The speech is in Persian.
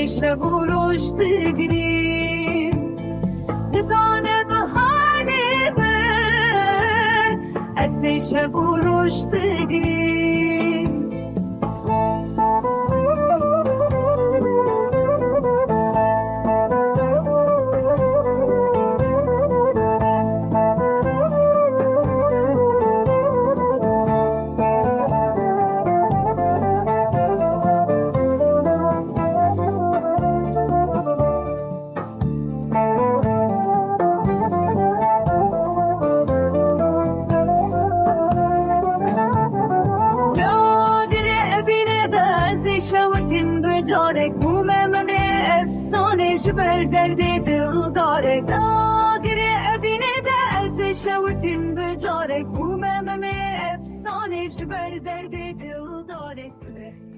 شبوروش تگریم نزانه به حالی من از شبوروش تگریم شوتیم به جارک بومه من افسانه جبر درد دل داره داگره ابینه ده از شوتیم به جارک بومه من افسانه جبر درد دل داره سبه